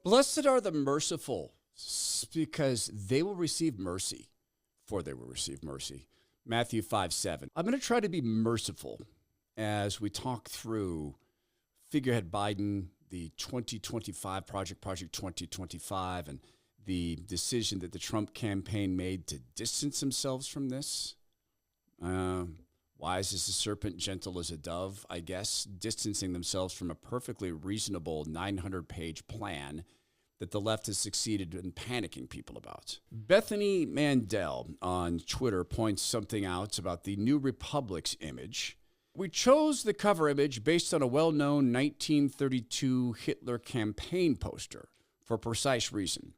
Blessed are the merciful, because they will receive mercy, for they will receive mercy. Matthew 5:7. I'm going to try to be merciful as we talk through figurehead Biden, the 2025 Project 2025, and the decision that the Trump campaign made to distance themselves from this. Wise as a serpent, gentle as a dove, I guess, distancing themselves from a perfectly reasonable 900-page plan that the left has succeeded in panicking people about. Bethany Mandel on Twitter points something out about the New Republic's image. We chose the cover image based on a well-known 1932 Hitler campaign poster for a precise reason.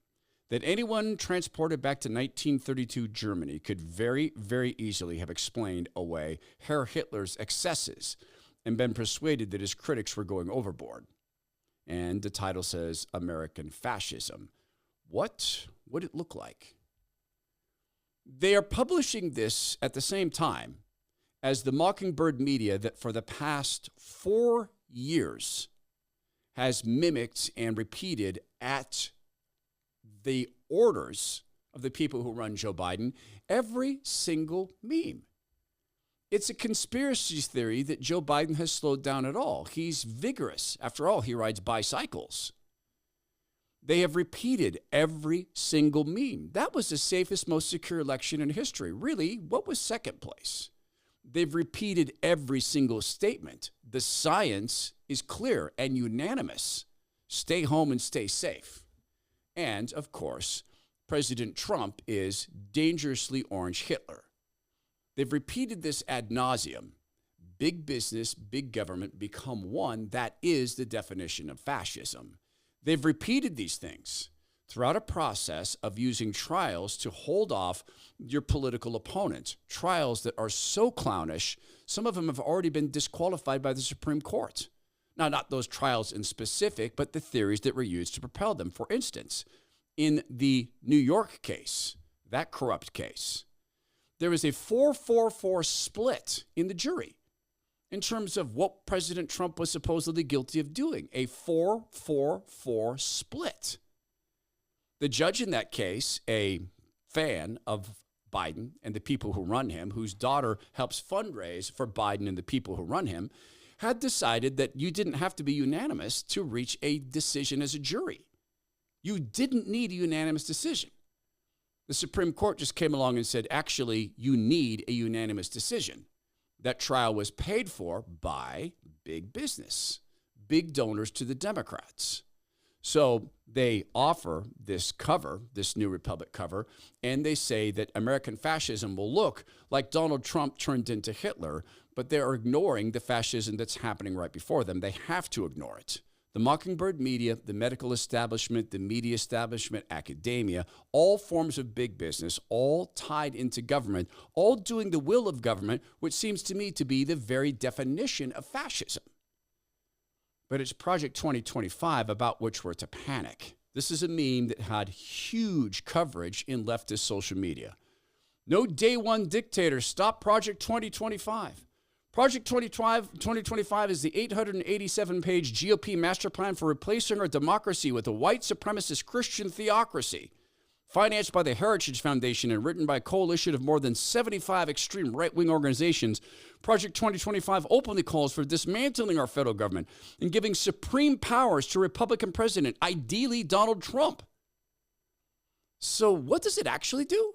That anyone transported back to 1932 Germany could very, very easily have explained away Herr Hitler's excesses and been persuaded that his critics were going overboard. And the title says, American Fascism. What would it look like? They are publishing this at the same time as the Mockingbird media that for the past 4 years has mimicked and repeated at the orders of the people who run Joe Biden every single meme. It's a conspiracy theory that Joe Biden has slowed down at all. He's vigorous. After all, he rides bicycles. They have repeated every single meme. That was the safest, most secure election in history. Really, what was second place? They've repeated every single statement. The science is clear and unanimous. Stay home and stay safe. And, of course, President Trump is dangerously orange Hitler. They've repeated this ad nauseum. Big business, big government become one. That is the definition of fascism. They've repeated these things throughout a process of using trials to hold off your political opponent. Trials that are so clownish, some of them have already been disqualified by the Supreme Court. Now, not those trials in specific, but the theories that were used to propel them. For instance, in the New York case, that corrupt case, there was a 4-4-4 split in the jury in terms of what President Trump was supposedly guilty of doing, a 4-4-4 split. The judge in that case, a fan of Biden and the people who run him, whose daughter helps fundraise for Biden and the people who run him, had decided that you didn't have to be unanimous to reach a decision as a jury. You didn't need a unanimous decision. The Supreme Court just came along and said, actually, you need a unanimous decision. That trial was paid for by big business, big donors to the Democrats. So they offer this cover, this New Republic cover, and they say that American fascism will look like Donald Trump turned into Hitler, but they're ignoring the fascism that's happening right before them. They have to ignore it. The Mockingbird media, the medical establishment, the media establishment, academia, all forms of big business, all tied into government, all doing the will of government, which seems to me to be the very definition of fascism. But it's Project 2025 about which we're to panic. This is a meme that had huge coverage in leftist social media. No day one dictator, stop Project 2025. Project 2025 is the 887-page GOP master plan for replacing our democracy with a white supremacist Christian theocracy, financed by the Heritage Foundation and written by a coalition of more than 75 extreme right-wing organizations. Project 2025 openly calls for dismantling our federal government and giving supreme powers to Republican president, ideally Donald Trump. So what does it actually do?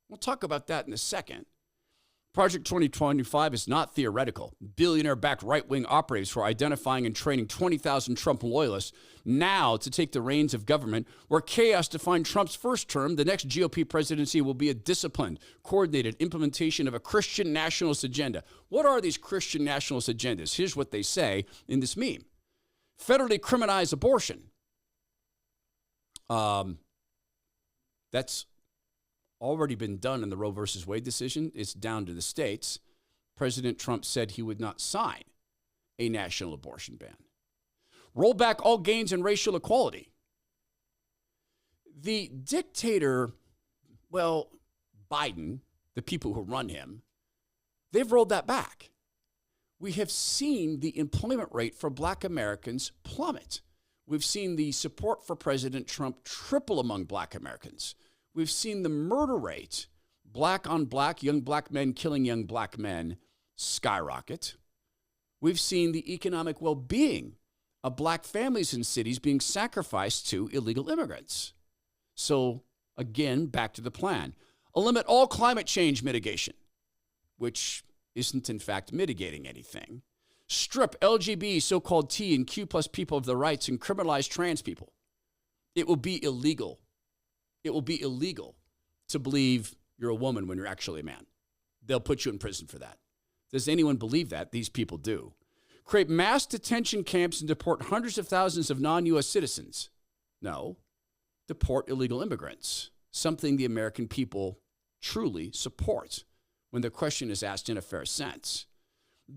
We'll talk about that in a second. Project 2025 is not theoretical. Billionaire-backed right-wing operatives who are identifying and training 20,000 Trump loyalists now to take the reins of government. Where chaos defined Trump's first term, the next GOP presidency will be a disciplined, coordinated implementation of a Christian nationalist agenda. What are these Christian nationalist agendas? Here's what they say in this meme. Federally criminalize abortion. That's already been done in the Roe versus Wade decision. It's down to the states. President Trump said he would not sign a national abortion ban. Roll back all gains in racial equality. The dictator, well, Biden, the people who run him, they've rolled that back. We have seen the employment rate for Black Americans plummet. We've seen the support for President Trump triple among black Americans. We've seen the murder rate, black on black, young black men killing young black men, skyrocket. We've seen the economic well-being of black families in cities being sacrificed to illegal immigrants. So again, back to the plan. Eliminate all climate change mitigation, which isn't in fact mitigating anything. Strip LGBT, so-called T and Q plus people of their rights and criminalize trans people. It will be illegal. It will be illegal to believe you're a woman when you're actually a man. They'll put you in prison for that. Does anyone believe that? These people do. Create mass detention camps and deport hundreds of thousands of non-U.S. citizens. No. Deport illegal immigrants, something the American people truly support when the question is asked in a fair sense.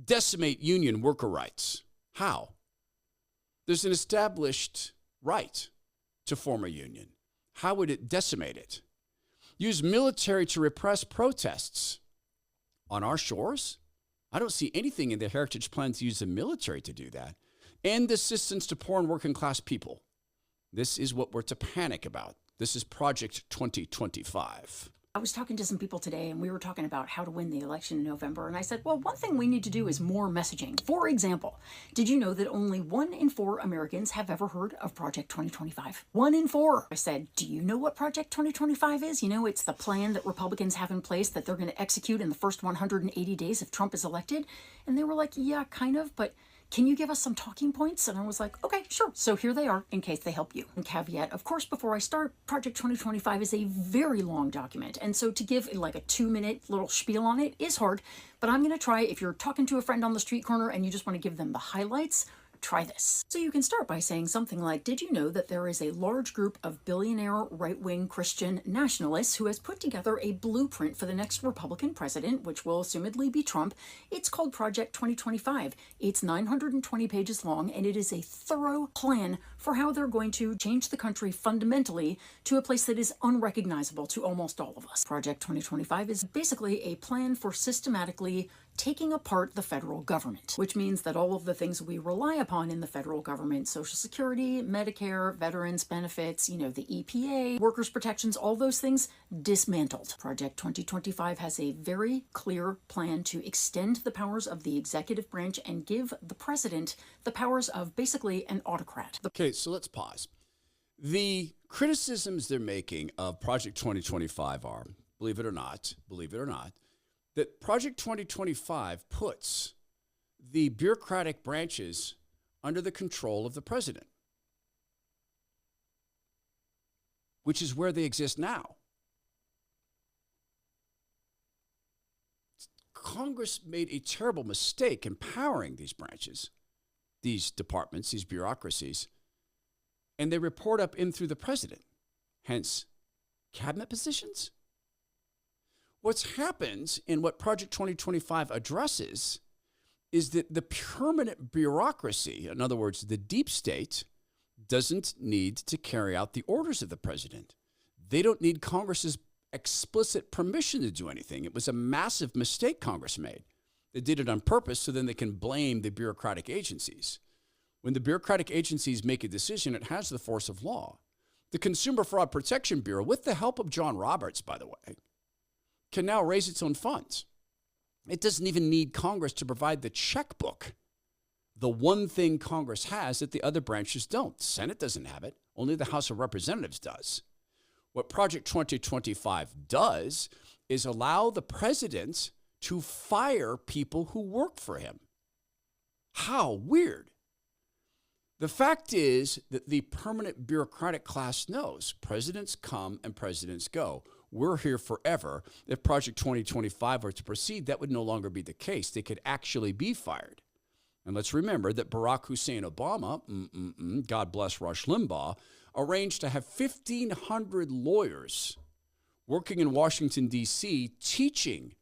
Decimate union worker rights. How? There's an established right to form a union. How would it decimate it? Use military to repress protests on our shores? I don't see anything in the Heritage Plan to use the military to do that. End assistance to poor and working class people. This is what we're to panic about. This is Project 2025. I was talking to some people today and we were talking about how to win the election in November. And I said, well, one thing we need to do is more messaging. For example, did you know that only 1 in 4 Americans have ever heard of Project 2025? 1 in 4. I said, do you know what Project 2025 is? You know, it's the plan that Republicans have in place that they're going to execute in the first 180 days if Trump is elected. And they were like, yeah, kind of, but can you give us some talking points? And I was like, okay, sure. So here they are in case they help you. And caveat, of course, before I start, Project 2025 is a very long document. And so to give like a 2-minute little spiel on it is hard, but I'm going to try. If you're talking to a friend on the street corner and you just want to give them the highlights, try this. So you can start by saying something like, did you know that there is a large group of billionaire right-wing Christian nationalists who has put together a blueprint for the next Republican president, which will assumedly be Trump? It's called Project 2025. It's 920 pages long, and it is a thorough plan for how they're going to change the country fundamentally to a place that is unrecognizable to almost all of us. Project 2025 is basically a plan for systematically taking apart the federal government, which means that all of the things we rely upon in the federal government, Social Security, Medicare, veterans benefits, the EPA, workers' protections, all those things dismantled. Project 2025 has a very clear plan to extend the powers of the executive branch and give the president the powers of basically an autocrat. Okay, so let's pause. The criticisms they're making of Project 2025 are, believe it or not, that Project 2025 puts the bureaucratic branches under the control of the president, which is where they exist now. Congress made a terrible mistake empowering these branches, these departments, these bureaucracies, and they report up in through the president, hence cabinet positions. What happens in what Project 2025 addresses is that the permanent bureaucracy, in other words, the deep state, doesn't need to carry out the orders of the president. They don't need Congress's explicit permission to do anything. It was a massive mistake Congress made. They did it on purpose so then they can blame the bureaucratic agencies. When the bureaucratic agencies make a decision, it has the force of law. The Consumer Fraud Protection Bureau, with the help of John Roberts, by the way, can now raise its own funds. It doesn't even need Congress to provide the checkbook, the one thing Congress has that the other branches don't. The Senate doesn't have it. Only the House of Representatives does. What Project 2025 does is allow the president to fire people who work for him. How weird. The fact is that the permanent bureaucratic class knows presidents come and presidents go. We're here forever. If Project 2025 were to proceed, that would no longer be the case. They could actually be fired. And let's remember that Barack Hussein Obama, God bless Rush Limbaugh, arranged to have 1,500 lawyers working in Washington, D.C., teaching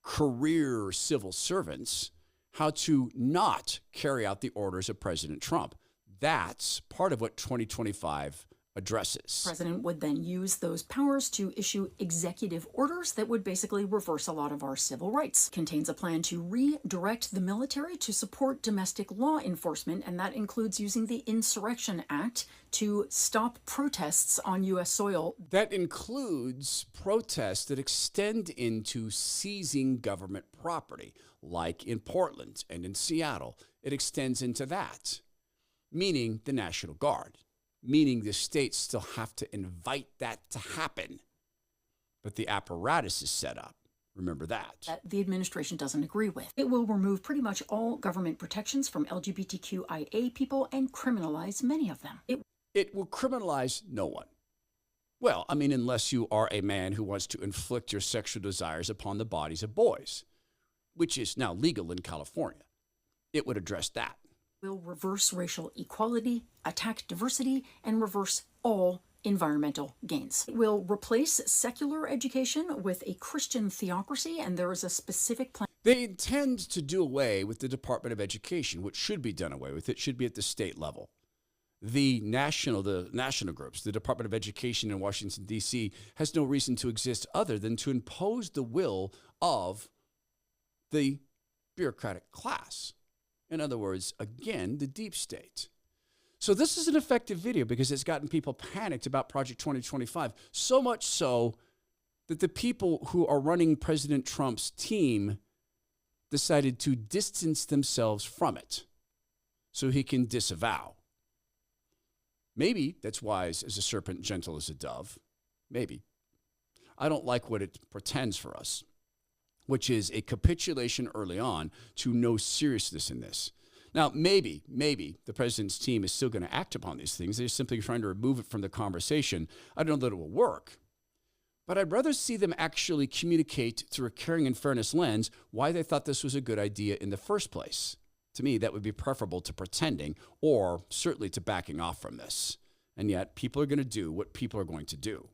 career civil servants how to not carry out the orders of President Trump. That's part of what 2025 addresses. The president would then use those powers to issue executive orders that would basically reverse a lot of our civil rights. Contains a plan to redirect the military to support domestic law enforcement, and that includes using the Insurrection Act to stop protests on U.S. soil. That includes protests that extend into seizing government property, like in Portland and in Seattle. It extends into that, meaning the National Guard, meaning the states still have to invite that to happen. But the apparatus is set up. Remember that. The administration doesn't agree with. It will remove pretty much all government protections from LGBTQIA people and criminalize many of them. It will criminalize no one. Well, I mean, unless you are a man who wants to inflict your sexual desires upon the bodies of boys, which is now legal in California. It would address that. Will reverse racial equality, attack diversity, and reverse all environmental gains. It will replace secular education with a Christian theocracy, and there is a specific plan. They intend to do away with the Department of Education, which should be done away with. It should be at the state level. The national groups, the Department of Education in Washington, D.C., has no reason to exist other than to impose the will of the bureaucratic class. In other words, again, the deep state. So this is an effective video because it's gotten people panicked about Project 2025, so much so that the people who are running President Trump's team decided to distance themselves from it so he can disavow. Maybe that's wise as a serpent, gentle as a dove. Maybe. I don't like what it pretends for us, which is a capitulation early on to no seriousness in this. Now, maybe the president's team is still going to act upon these things. They're simply trying to remove it from the conversation. I don't know that it will work, but I'd rather see them actually communicate through a caring and fairness lens why they thought this was a good idea in the first place. To me, that would be preferable to pretending or certainly to backing off from this. And yet, people are going to do what people are going to do.